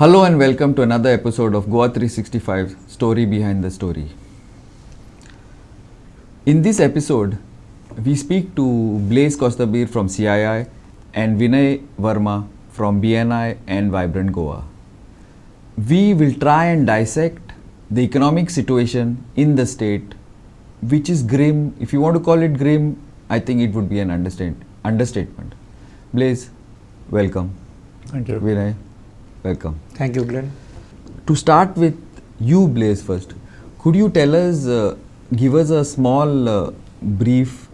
Hello and welcome to another episode of Goa 365 Story Behind the Story. In this episode, we speak to Blaise Kostabir from CII and Vinay Verma from BNI and Vibrant Goa. We will try and dissect the economic situation in the state, which is grim. If you want to call it grim, I think it would be an understatement. Blaise, welcome. Thank you. Vinay, welcome. Thank you, Glenn. To start with you, Blaise, first, could you tell us, give us a small brief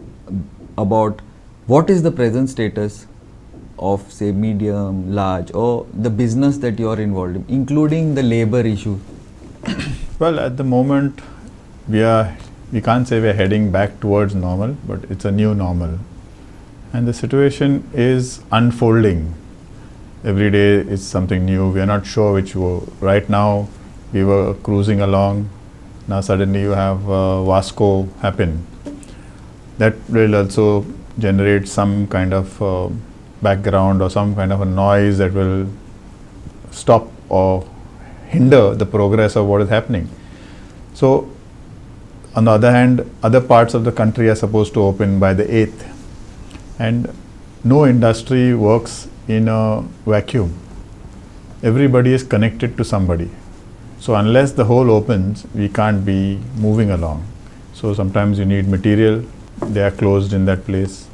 about what is the present status of, say, medium, large, or the business that you are involved in, including the labor issue? Well, at the moment, we can't say we're heading back towards normal, but it's a new normal. And the situation is unfolding. Every day is something new. We are not sure which way. Right now, we were cruising along. Now suddenly you have Vasco happen. That will also generate some kind of background or some kind of a noise that will stop or hinder the progress of what is happening. So, on the other hand, other parts of the country are supposed to open by the 8th. And no industry works in a vacuum. Everybody is connected to somebody. So unless the whole opens, we can't be moving along. So sometimes you need material, they are closed in that place.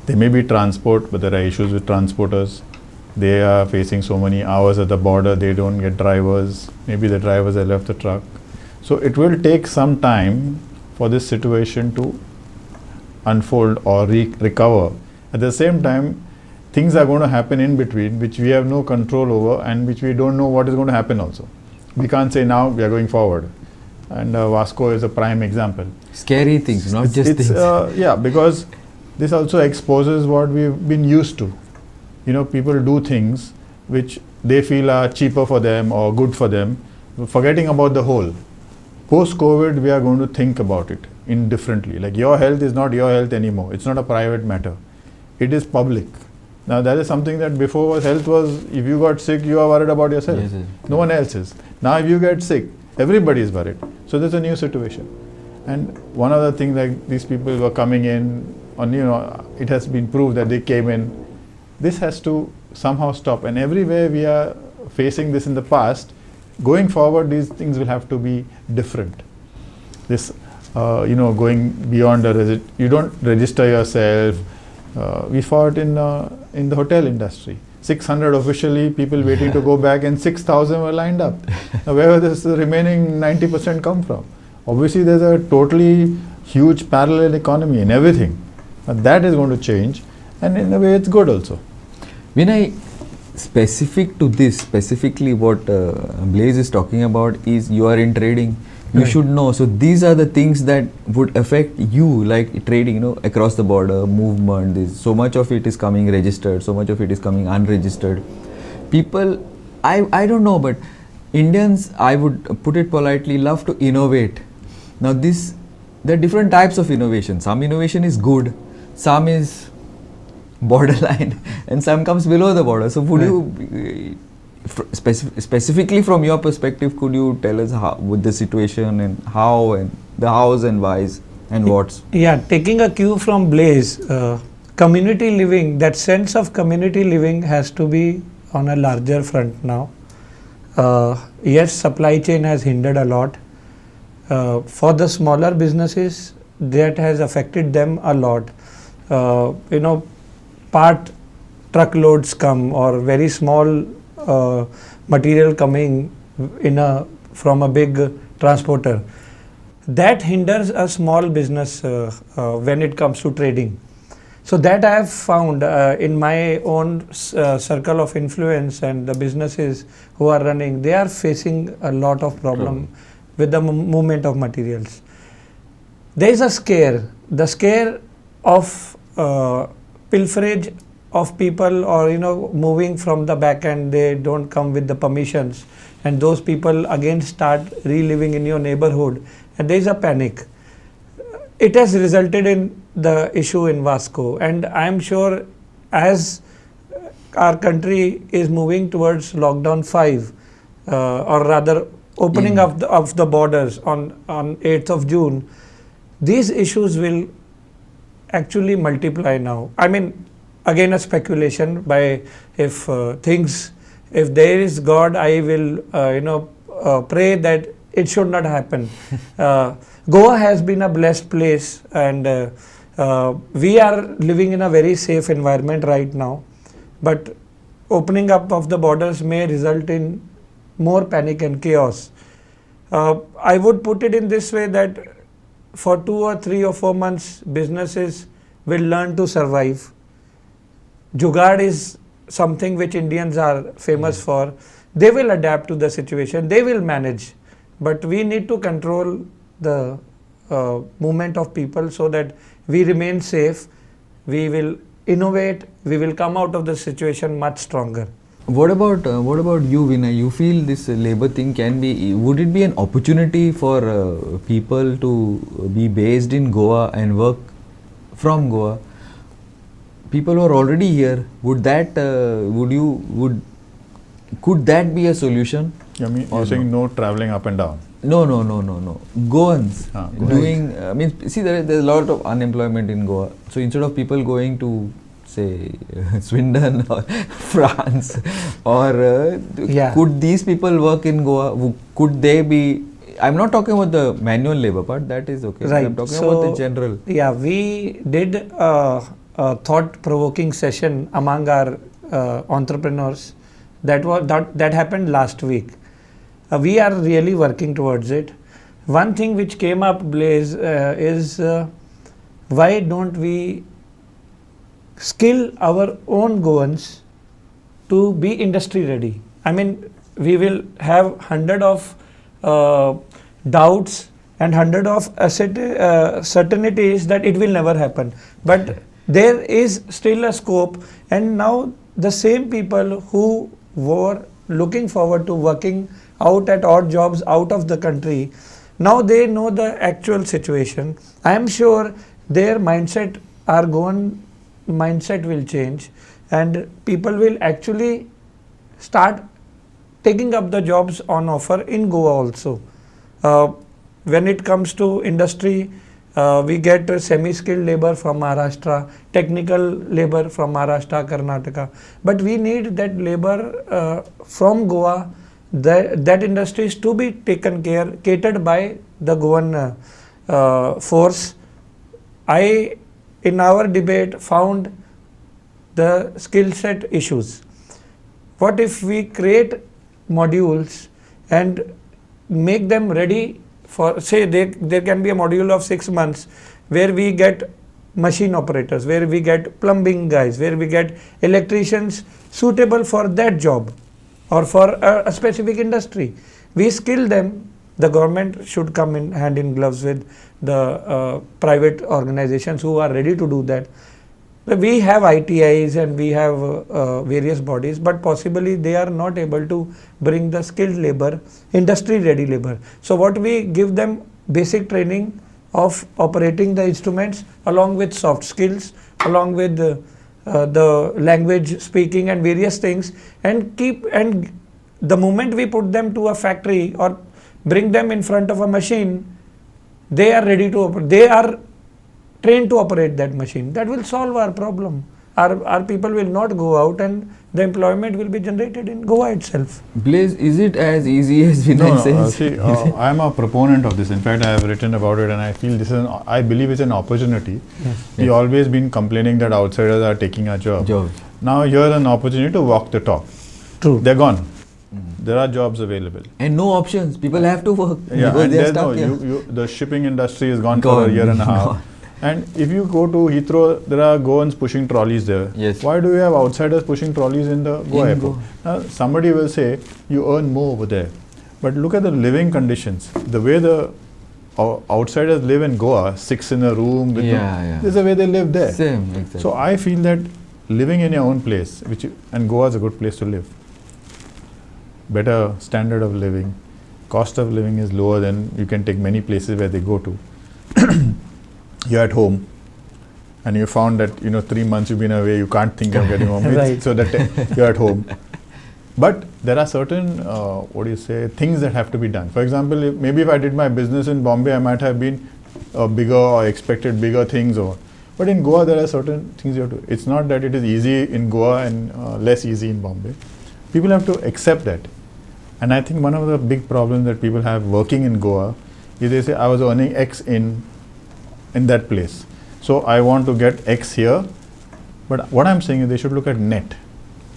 There may be transport, but there are issues with transporters. They are facing so many hours at the border, they don't get drivers. Maybe the drivers have left the truck. So it will take some time for this situation to unfold or recover. At the same time, things are going to happen in between which we have no control over and which we don't know what is going to happen also. We can't say now we are going forward. And Vasco is a prime example. Scary things, not just things. Yeah, because this also exposes what we've been used to. You know, people do things which they feel are cheaper for them or good for them, forgetting about the whole. Post-COVID, we are going to think about it indifferently. Like your health is not your health anymore. It's not a private matter. It is public. Now that is something that before was health was, if you got sick, you are worried about yourself. Yes, yes. No one else is. Now if you get sick, everybody is worried. So there's a new situation. And one other thing, like these people were coming in, on, you know, it has been proved that they came in. This has to somehow stop. And everywhere we are facing this in the past, going forward, these things will have to be different. This, going beyond you don't register yourself. We fought in the hotel industry. 600 officially people waiting to go back and 6,000 were lined up. Now where does the remaining 90% come from? Obviously there's a totally huge parallel economy in everything. But that is going to change, and in a way it's good also. Vinay, specific to this, specifically what Blaise is talking about is you are in trading. You should know. So these are the things that would affect you, like trading, across the border, movement. So much of it is coming registered, so much of it is coming unregistered. People, I don't know, but Indians, I would put it politely, love to innovate. Now there are different types of innovation. Some innovation is good, some is borderline, and some comes below the border. So would you, specifically from your perspective, could you tell us how, with the situation and how and the hows and whys and what's? Yeah, taking a cue from Blaise, community living, that sense of community living has to be on a larger front now. Yes, supply chain has hindered a lot. For the smaller businesses, that has affected them a lot. Part truckloads come or very small material coming from a big transporter. That hinders a small business when it comes to trading. So that I have found in my own circle of influence, and the businesses who are running, they are facing a lot of problem with the movement of materials. There is a scare, the scare of pilferage of people, or moving from the back end, they don't come with the permissions, and those people again start reliving in your neighborhood, and there is a panic. It has resulted in the issue in Vasco, and I am sure as our country is moving towards lockdown 5, or rather opening of the borders on 8th of June, these issues will actually multiply now. I mean, again a speculation by if there is God, I will pray that it should not happen. Goa has been a blessed place, and we are living in a very safe environment right now, but opening up of the borders may result in more panic and chaos. I would put it in this way that for 2 or 3 or 4 months, businesses will learn to survive. Jugaad is something which Indians are famous for. They will adapt to the situation, they will manage, but we need to control the movement of people so that we remain safe, we will innovate, we will come out of the situation much stronger. What about you, Vinay? You feel this labor thing would it be an opportunity for people to be based in Goa and work from Goa? People who are already here, could that be a solution? You're saying no traveling up and down? No. Goans doing. See, there's a lot of unemployment in Goa. So instead of people going to say Swindon or France, or could these people work in Goa? Could they be? I'm not talking about the manual labor part. That is okay. Right. I'm talking about the general. Yeah, we did a thought-provoking session among our entrepreneurs. That happened last week. We are really working towards it. One thing which came up, Blaze, is why don't we skill our own Goans to be industry ready? I mean, we will have 100 of doubts and 100 of certainties that it will never happen. But there is still a scope, and now the same people who were looking forward to working out at odd jobs out of the country, now they know the actual situation. I am sure their mindset, our Goan mindset will change, and people will actually start taking up the jobs on offer in Goa also. When it comes to industry, we get semi-skilled labor from Maharashtra, technical labor from Maharashtra, Karnataka, but we need that labor from Goa. That industry is to be catered by the Goan force. I, in our debate, found the skill set issues. What if we create modules and make them ready for, say, there can be a module of 6 months where we get machine operators, where we get plumbing guys, where we get electricians suitable for that job or for a specific industry. We skill them. The government should come in hand in gloves with the private organizations who are ready to do that. We have ITIs and we have various bodies, but possibly they are not able to bring the skilled labor, industry ready labor. So what we give them basic training of operating the instruments along with soft skills, along with the language speaking and various things, and the moment we put them to a factory or bring them in front of a machine, they are ready to operate. They are trained to operate that machine. That will solve our problem. Our people will not go out, and the employment will be generated in Goa itself. Blaze, is it as easy as Vinay says? I am a proponent of this. In fact, I have written about it, and I feel I believe it's an opportunity. Yes. We've always been complaining that outsiders are taking our job. Now here's an opportunity to walk the talk. True. They're gone. There are jobs available. And no options. People have to work. Yeah, and there's the shipping industry is gone for a year and a half. And if you go to Heathrow, there are Goans pushing trolleys there. Yes. Why do you have outsiders pushing trolleys in the Goa airport? Now, somebody will say, you earn more over there. But look at the living conditions. The way the outsiders live in Goa, 6 in a room, this is the way they live there. Same, exactly. So I feel that living in your own place, and Goa is a good place to live. Better standard of living, cost of living is lower than you can take many places where they go to. You're at home, and you found that 3 months you've been away, you can't think of getting home. Right. So that you're at home. But there are certain things that have to be done. For example, if I did my business in Bombay, I might have been bigger or expected bigger things, but in Goa there are certain things you have to. It's not that it is easy in Goa and less easy in Bombay. People have to accept that. And I think one of the big problems that people have working in Goa is they say, I was earning X in that place, so I want to get X here. But what I'm saying is they should look at net.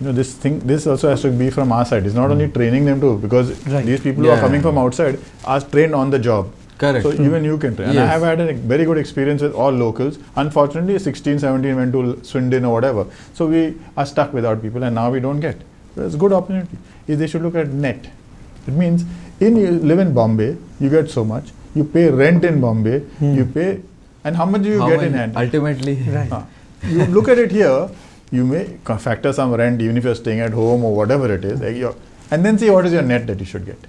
This also has to be from our side. It's not only training them too, because these people who are coming from outside are trained on the job. Correct. So even you can train. And I have had a very good experience with all locals. Unfortunately, 16, 17 went to Swindon or whatever. So we are stuck without people, and now we don't get. So it's a good opportunity. They should look at net. It means you live in Bombay, you get so much. You pay rent in Bombay, you pay, and how much do you get in hand? Ultimately. You look at it here, you may factor some rent even if you're staying at home or whatever it is, and then see what is your net that you should get.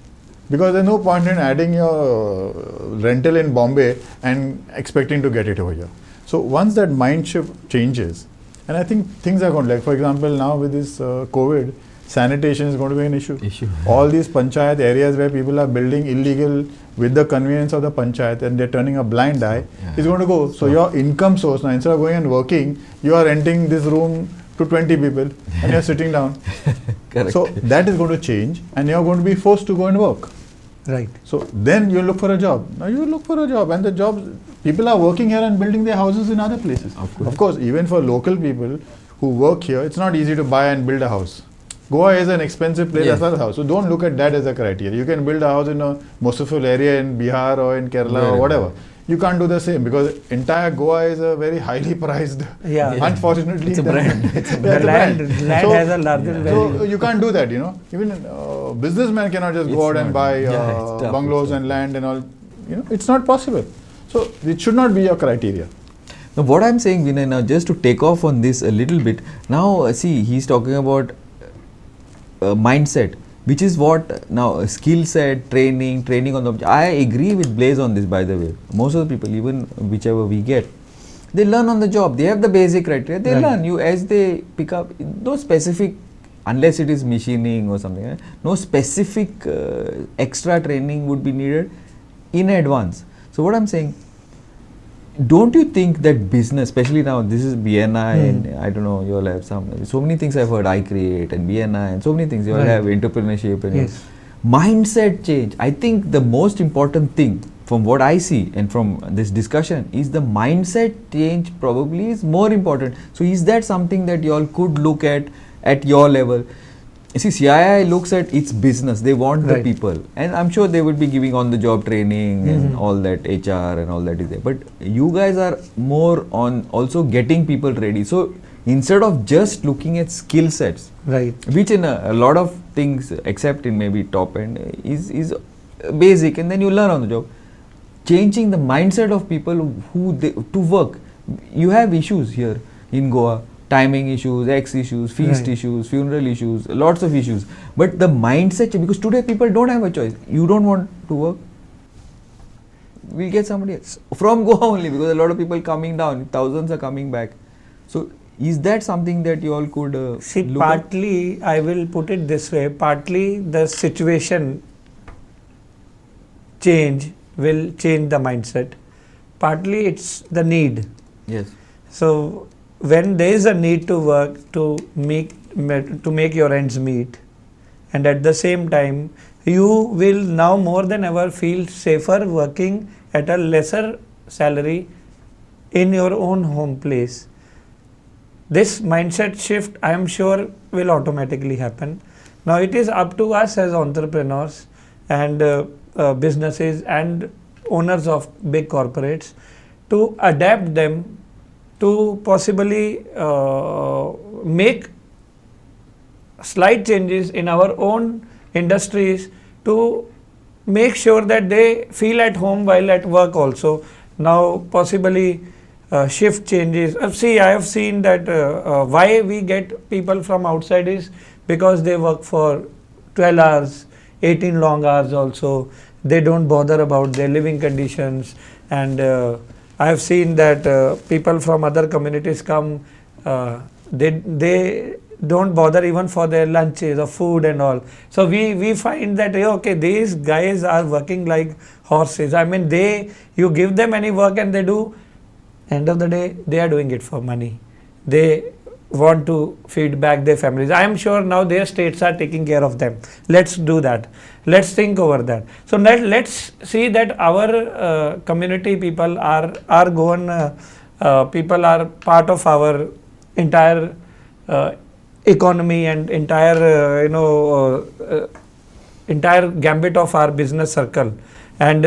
Because there's no point in adding your rental in Bombay and expecting to get it over here. So once that mind shift changes, and I think things are going to, like for example now with this COVID, sanitation is going to be an issue. All these panchayat areas where people are building illegal with the convenience of the panchayat and they're turning a blind eye, is going to go. So your income source now, instead of going and working, you are renting this room to 20 people and you're sitting down. Correct. So that is going to change and you're going to be forced to go and work. Right. So then you look for a job. Now you look for a job, and the jobs, people are working here and building their houses in other places. Of course, even for local people who work here, it's not easy to buy and build a house. Goa is an expensive place as well as a house. So don't look at that as a criteria. You can build a house in a Mosuful area in Bihar or in Kerala or whatever. You can't do the same because entire Goa is a very highly priced. Unfortunately, it's a brand. Land has a larger value. So you can't do that. Even businessmen cannot just go out and buy bungalows and land and all. It's not possible. So it should not be your criteria. Now, what I'm saying, Vinay, now just to take off on this a little bit. Now, see, he's talking about mindset, which is what now skill set, training on the. I agree with Blaze on this, by the way. Most of the people, even whichever we get, they learn on the job. They have the basic criteria. They learn. As they pick up, no specific, unless it is machining or something. No specific extra training would be needed in advance. So what I'm saying, don't you think that business, especially now, this is BNI and I don't know, you all have so many things I've heard, I Create and BNI and so many things, you all have entrepreneurship and mindset change. I think the most important thing from what I see and from this discussion is the mindset change probably is more important. So is that something that you all could look at your level? You see, CII looks at its business. They want the people, and I'm sure they would be giving on-the-job training and all that, HR and all that is there. But you guys are more on also getting people ready. So instead of just looking at skill sets, which in a lot of things, except in maybe top end, is basic, and then you learn on the job. Changing the mindset of people to work. You have issues here in Goa. Timing issues, X issues, feast issues, funeral issues, lots of issues. But the mindset, because today people don't have a choice. You don't want to work, we'll get somebody else. From Goa only, because a lot of people coming down, thousands are coming back. So is that something that you all could see, look partly, I will put it this way, partly the situation change will change the mindset. Partly it's the need. Yes. So when there is a need to work to make your ends meet, and at the same time you will now more than ever feel safer working at a lesser salary in your own home place. This mindset shift, I am sure, will automatically happen. Now it is up to us as entrepreneurs and businesses and owners of big corporates to adapt them, to possibly make slight changes in our own industries to make sure that they feel at home while at work also. Now possibly shift changes. See, I have seen that why we get people from outside is because they work for 12 hours, 18 long hours also. They don't bother about their living conditions, and I have seen that people from other communities come, they don't bother even for their lunches or food and all. So we find that okay, these guys are working like horses. I mean, you give them any work and they do. End of the day, they are doing it for money. They want to feed back their families. I am sure now their states are taking care of them. Let's do that. Let's think over that. So let's see that our community people are Goan people are part of our entire economy and entire entire gambit of our business circle, and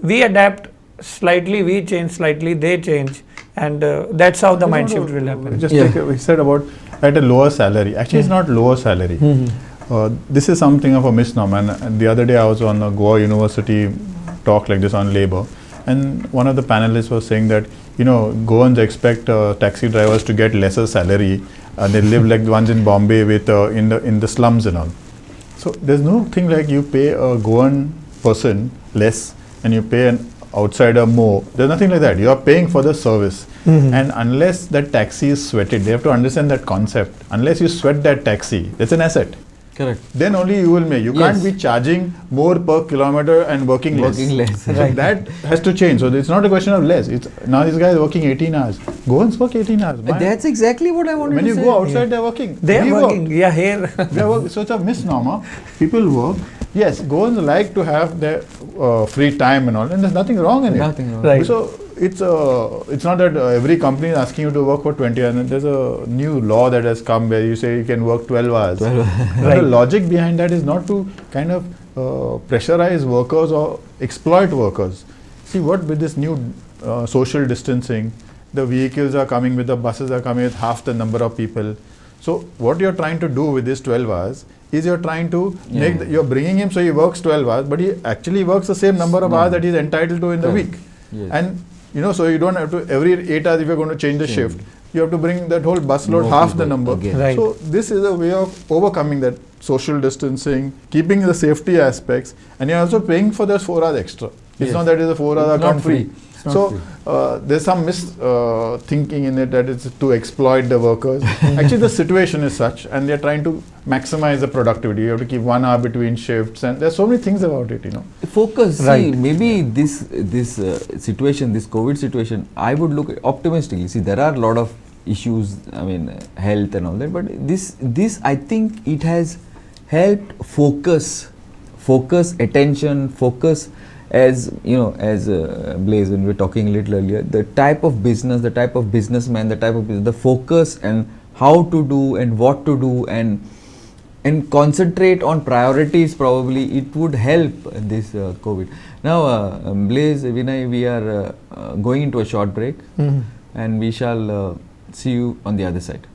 we adapt slightly, we change slightly, they change, and that's how the mind shift will happen. Just we said about at a lower salary. Actually, it's not lower salary. This is something of a misnomer. And the other day I was on a Goa University talk like this on labor, and one of the panelists was saying that Goans expect taxi drivers to get lesser salary. They live like the ones in Bombay with in the slums and all. So there's no thing like you pay a Goan person less and you pay an outsider more. There's nothing like that. You are paying for the service. And unless that taxi is sweated, they have to understand that concept. Unless you sweat that taxi, it's an asset. Correct. Then only you will make. You can't be charging more per kilometer and working less. less. So that has to change. So it's not a question of less. It's now this guy is working 18 hours. Goans work 18 hours. That's exactly what I wanted When to you say. go outside, they're working. They We are working. work. Yeah, here. We are working. So it's a misnomer. People work. Yes, Goans like to have their free time and all, and there's nothing wrong in it. Nothing wrong. Right. So it's not that every company is asking you to work for 20 hours. And there's a new law that has come where you say you can work 12 hours. 12 hours. But the logic behind that is not to kind of pressurize workers or exploit workers. See what with this new social distancing, the vehicles are coming with the buses are coming with half the number of people. So what you're trying to do with this 12 hours is you're trying to you're bringing him so he works 12 hours, but he actually works the same number of hours that he's entitled to in the week. Yes. And so you don't have to every 8 hours if you're going to change the shift, you have to bring that whole busload More half the people number. again. Right. So this is a way of overcoming that social distancing, keeping the safety aspects, and you're also paying for those 4 hours extra. It's Yes. not that it's a 4 hour It's not account free. free. It's not So free. there's some thinking in it that it's to exploit the workers. Actually, the situation is such, and they're trying to maximize the productivity. You have to keep 1 hour between shifts, and there's so many things about it. Focus. See, Right. maybe this situation, this COVID situation, I would look optimistically. See, there are a lot of issues. I mean, health and all that. But this, I think, it has helped focus, attention, focus. As Blaze, when we were talking a little earlier, the type of business, the type of businessman, the focus and how to do and what to do and concentrate on priorities, probably it would help this COVID. Now, Blaze, Vinay, we are going into a short break and we shall see you on the other side.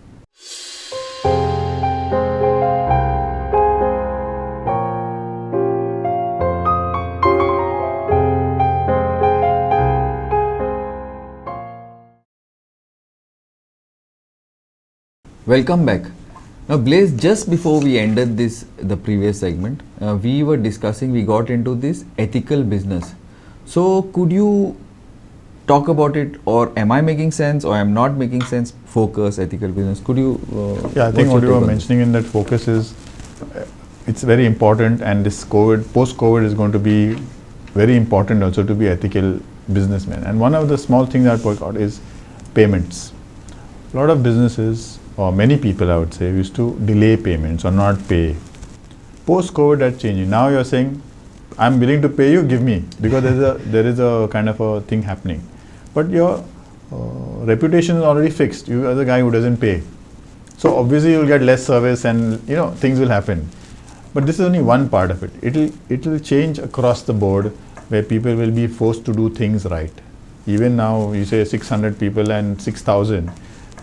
Welcome back. Now, Blaze, just before we ended the previous segment, we were discussing, we got into this ethical business. So, could you talk about it, or am I making sense, or am not making sense? Focus, ethical business. Could you? I think what you were mentioning in that focus is it's very important, and this post-COVID is going to be very important also to be ethical businessmen. And one of the small things that work out is payments. A lot of businesses, or many people I would say, used to delay payments or not pay. Post-COVID that's changing. Now you're saying, I'm willing to pay you, give me, because there is a kind of a thing happening. But your reputation is already fixed. You are the guy who doesn't pay. So obviously you'll get less service and things will happen. But this is only one part of it. It will change across the board, where people will be forced to do things right. Even now you say 600 people and 6,000.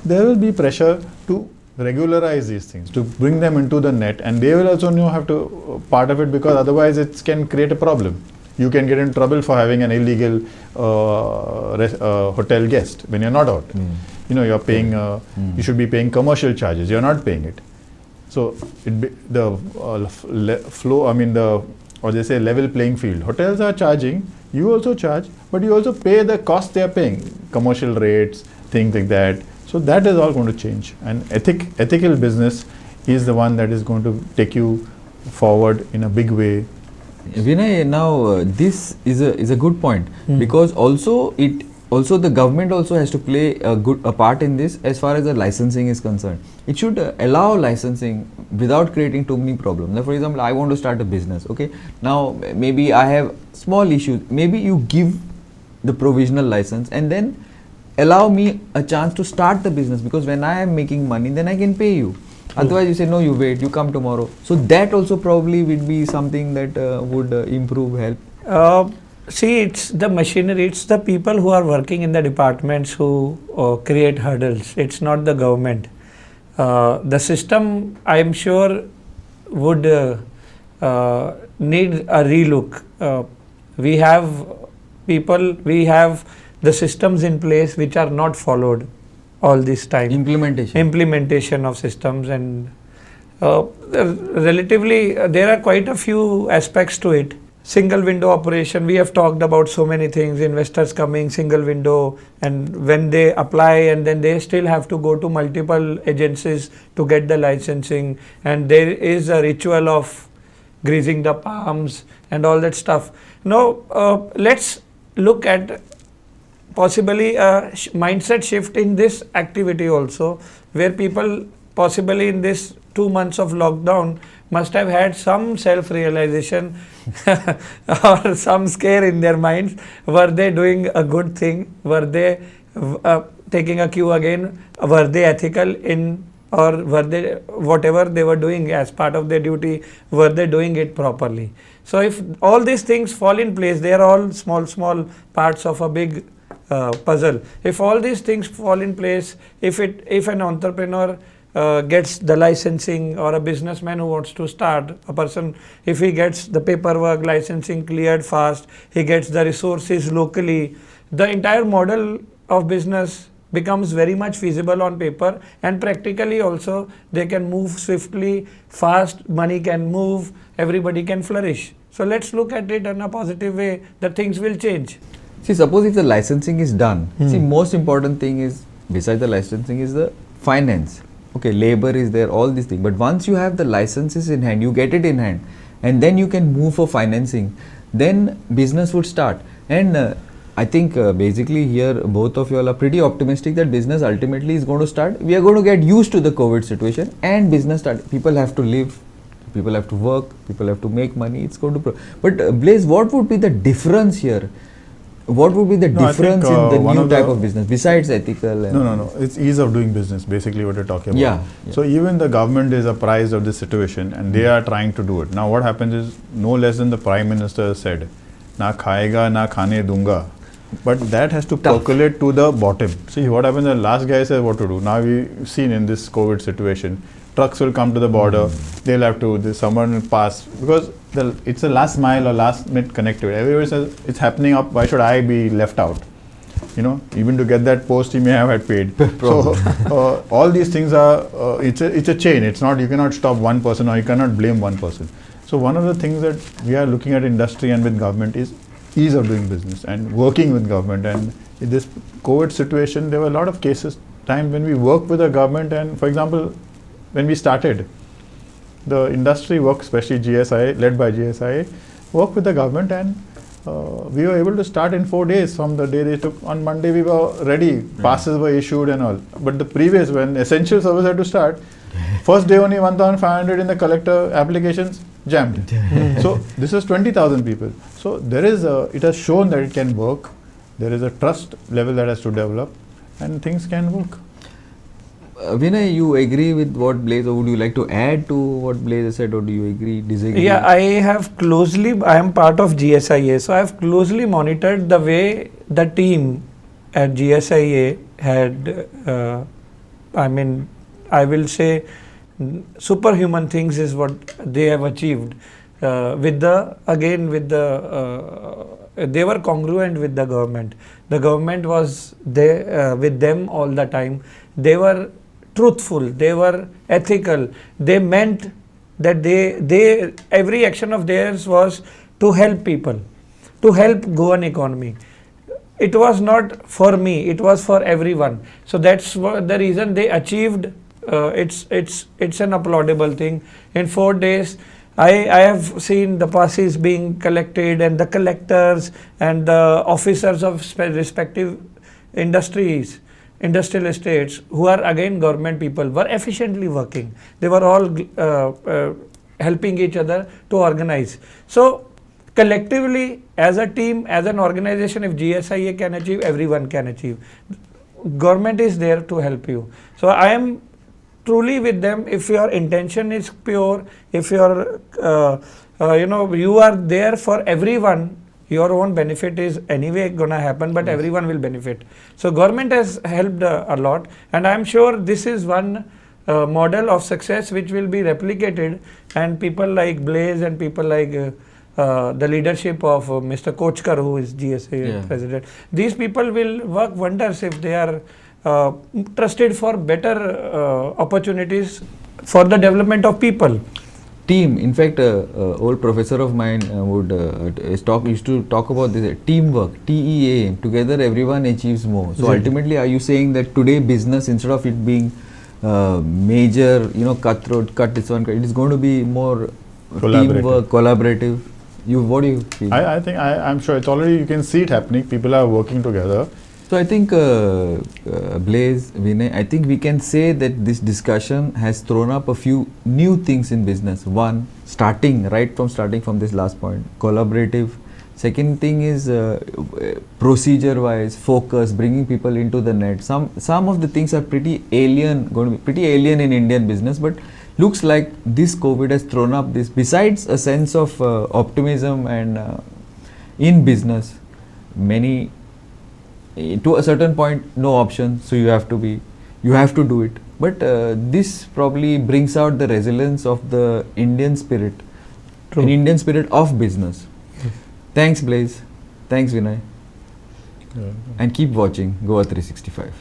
There will be pressure to regularize these things, to bring them into the net, and they will also have to part of it, because otherwise it can create a problem. You can get in trouble for having an illegal hotel guest when you're not out. You're paying. You should be paying commercial charges. You're not paying it. So they say level playing field. Hotels are charging. You also charge, but you also pay the cost they are paying, commercial rates, things like that. So that is all going to change, and ethical business is the one that is going to take you forward in a big way. Vinay, now this is a good point, Hmm. because also the government also has to play a part in this as far as the licensing is concerned. It should allow licensing without creating too many problems. Now, for example, I want to start a business. Okay, now maybe I have small issues. Maybe you give the provisional license and then allow me a chance to start the business, because when I am making money, then I can pay you. Otherwise, you say no, you wait, you come tomorrow. So that also probably would be something that would improve, help. See, it's the machinery, it's the people who are working in the departments who create hurdles. It's not the government. The system, I am sure, would need a relook. We have people, we have the systems in place which are not followed all this time. Implementation of systems, and relatively there are quite a few aspects to it. Single window operation, we have talked about so many things, investors coming, single window, and when they apply and then they still have to go to multiple agencies to get the licensing, and there is a ritual of greasing the palms and all that stuff. Now let's look at possibly a mindset shift in this activity also, where people possibly in this 2 months of lockdown must have had some self-realization or some scare in their minds. Were they doing a good thing? Were they taking a cue again? Were they ethical in, or were they, whatever they were doing as part of their duty, were they doing it properly? So if all these things fall in place, they are all small parts of a big puzzle. If all these things fall in place, if an entrepreneur gets the licensing, or a businessman who wants to start, a person, if he gets the paperwork, licensing cleared fast, he gets the resources locally, the entire model of business becomes very much feasible on paper, and practically also they can move swiftly, fast, money can move, everybody can flourish. So let's look at it in a positive way, that things will change. See, suppose if the licensing is done, see, most important thing is, besides the licensing, is the finance. Okay, labor is there, all these things. But once you have the licenses in hand, you get it in hand, and then you can move for financing, then business would start. And I think basically here both of you all are pretty optimistic that business ultimately is going to start. We are going to get used to the COVID situation, and business start. People have to live, people have to work, people have to make money. It's going to. But Blaze, what would be the difference here? What would be the difference in the new type of business besides ethical? And No. It's ease of doing business, basically what you're talking about. Yeah. So even the government is apprised of this situation, and they are trying to do it. Now what happens is, no less than the Prime Minister said, na khayega, na khane dunga. But that has to percolate to the bottom. See what happens, the last guy says what to do. Now we've seen in this COVID situation, trucks will come to the border, they'll have to, someone will pass, because it's a last mile or last minute connectivity. Everybody says it's happening up, why should I be left out? You know, even to get that post he may have had paid. So all these things are, it's a chain. It's not, you cannot stop one person, or you cannot blame one person. So one of the things that we are looking at industry and with government is ease of doing business and working with government. And in this COVID situation, there were a lot of cases, time when we worked with the government, and for example, when we started, the industry worked, especially GSIA, led by GSIA, worked with the government, and we were able to start in 4 days from the day they took. On Monday we were ready, passes were issued and all. But the previous, when essential service had to start, first day only 1,500 in the collector applications jammed. So this is 20,000 people. So there is it has shown that it can work. There is a trust level that has to develop, and things can work. Vinay, you agree with what Blaze, or would you like to add to what Blaze said, or do you agree, disagree? Yeah, I am part of GSIA, so I have closely monitored the way the team at GSIA had, I will say, superhuman things is what they have achieved. They were congruent with the government. The government was there with them all the time. They were truthful, they were ethical, they meant that they every action of theirs was to help people, to help Goan economy. it was not for me, it was for everyone. So that's the reason they achieved. It's an applaudable thing. In 4 days, I have seen the passes being collected, and the collectors and the officers of respective industries, industrial estates, who are again government people, were efficiently working. They were all helping each other to organize. So collectively, as a team, as an organization, if GSIA can achieve, everyone can achieve. Government is there to help you. So I am truly with them. If your intention is pure, if your you are there for everyone, your own benefit is anyway gonna happen, but everyone will benefit. So government has helped a lot, and I am sure this is one model of success which will be replicated, and people like Blaze and people like the leadership of Mr. Kochkar, who is GSA president, these people will work wonders if they are trusted for better opportunities for the development of people. Team. In fact, old professor of mine used to talk about this teamwork, TEA. Together, everyone achieves more. So ultimately, are you saying that today business, instead of it being major, cutthroat, cut this one, it is going to be more teamwork, collaborative? What do you feel? I think I'm sure it's already, you can see it happening. People are working together. So I think Blaze, Vinay, I think we can say that this discussion has thrown up a few new things in business. One, starting from this last point, collaborative. Second thing is procedure wise, focus, bringing people into the net. Some of the things are going to be pretty alien in Indian business, but looks like this COVID has thrown up this, besides a sense of optimism and in business, many, to a certain point, no option, so you have to do it. But this probably brings out the resilience of the Indian spirit, an Indian spirit of business. Yes. Thanks, Blaze. Thanks, Vinay. And keep watching Goa 365.